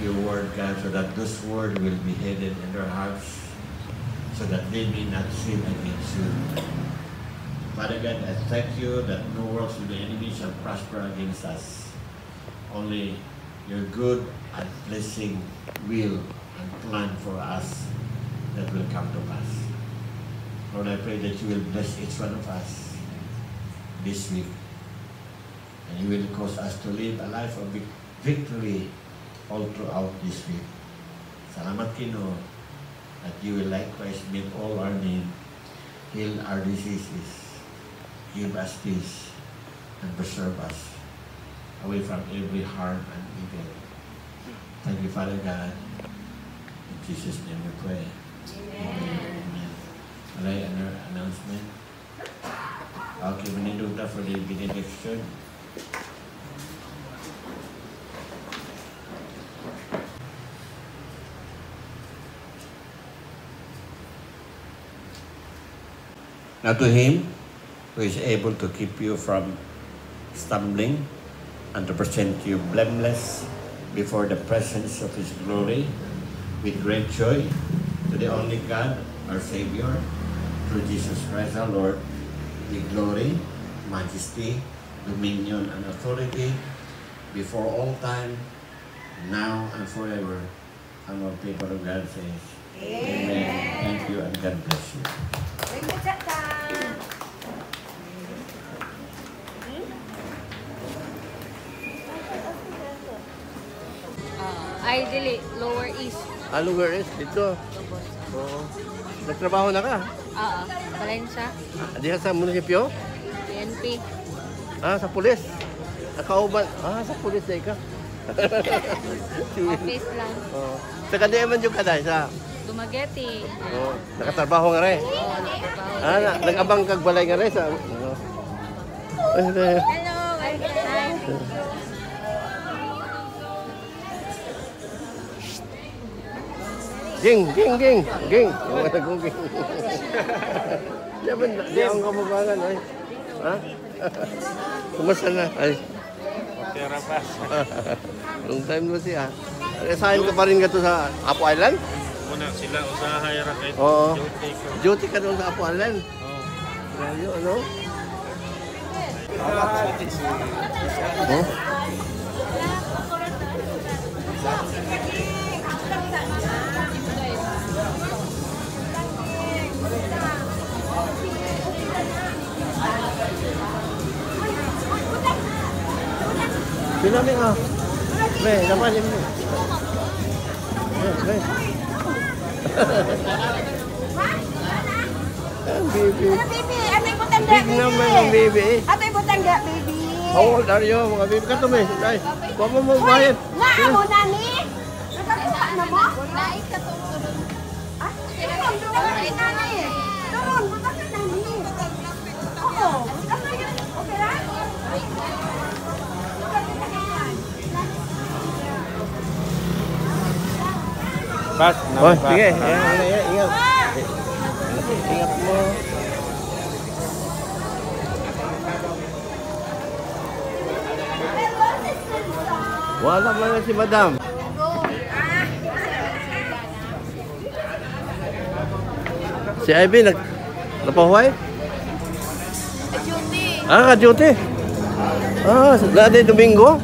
your word, God, so that those words will be hidden in their hearts, so that they may not sin against you. Father God, I thank you that no works of the enemy shall prosper against us. Only your good and blessing will and plan for us that will come to pass. Lord, I pray that you will bless each one of us this week, and you will cause us to live a life of victory all throughout this week. Salamat Kino, that you will likewise meet all our need, heal our diseases, give us peace, and preserve us away from every harm and evil. Thank you, Father God. In Jesus' name we pray. Amen. Alright, another announcement. Okay, manindugta for the benediction. Now to him who is able to keep you from stumbling and to present you blameless before the presence of his glory with great joy, to the only God, our Savior, through Jesus Christ our Lord, with glory, majesty, dominion, and authority before all time, now and forever. And all people of God says, Amen. Thank you and God bless you. Ay, dili, Lower East. Lower East, dito. Oo. Nagtrabaho na ka? Oo, Valencia. Diyan sa munisipyo? PNP. Sa pulis. Nakauban. Sa pulis na ka. Office lang. Oo. Sa kandiyan man yung kada, sa Dumaguete. Oo. Nakatrabaho nga rin. Oo, nagtrabaho. Nag-abang kagbalay nga rin sa Hello, hi. Ging. Wala kong ging. Di akong kababangan, ay. Ha? Kumusta na? Ay. Okay, Rapas. Long time no siya. Resign ka pa rin ka to sa Apo Island? Muna sila usahay ra kay Oo. duty ko. Duty ka doon sa Apo Island? Oo. Grabe, ano? Oh? Pinaming Re, naman yun. Re. Baby. Big naman ang baby. Ato'y butangga, baby. How old are you, mga baby? Kato may. Ay, kuha mo bayad. Nga mo na ni. Nakakuha na mo? Naik ka turun. Ah? Turun, butangga na ni. Turun, butangga na ni. Oo. Okay lang? Pas, Oh, sige. Ingat. Ingat mo. Wala man na si Madam. Si Ivy napahuay? Duty. Ka-duty. Dati Domingo?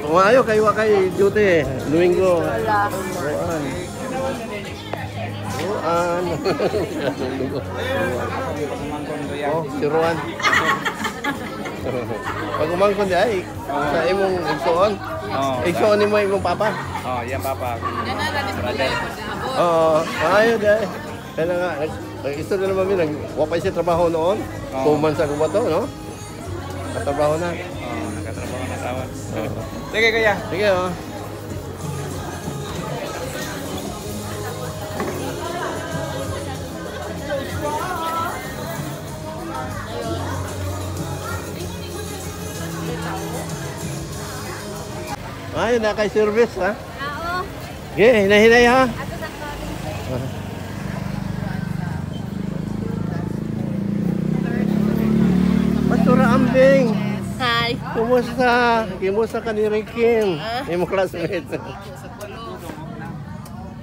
Tumayo kayo kay duty. Domingo. Ruan. Oh, si Ruan. Pag umangkon di ay, sa imong igsoon. Igsoon mo imong papa. yan papa. Oo, ayun di ay. Kaya nga, gusto na naman min, wapay siya trabaho noon. 2 months ago ba to, no? Katrabaho na. Nakatrabaho na tawon. Sige kuya. Sige, oh. Ayun na kay service, ha? Oo. Okay, hinahinay, ha? Ato sa province. Pastora Ambing. Hi. Hi. Kumusta? Kumusta ka ni Rikim? Yung mga classmates. Sa Pulo.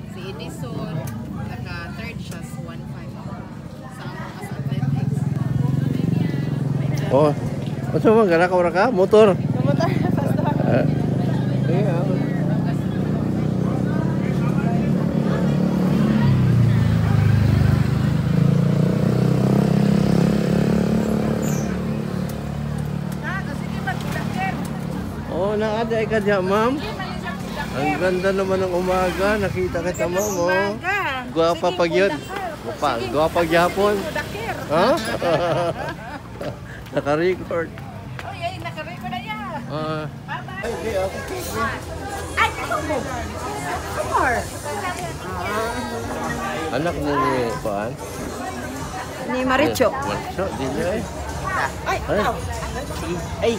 Si Edison, naka-third siya sa 1-5. Sa mga athletics. Oh. Masa mo, gara ka? Motor? Pumunta na sa store. Oh, naaday ka dyan, ma'am. Ang ganda naman ng umaga. Nakita kita, ma'am. Oh. Guwapa pag yun. Guwapa gyapon. Ha? Naka-record. Oh, yay, naka-record na yan. Ay, kasumbo. Kumar. Anak ni Paan? Ni Maricho. Maricho, di niya eh. Ay, Ay. ay.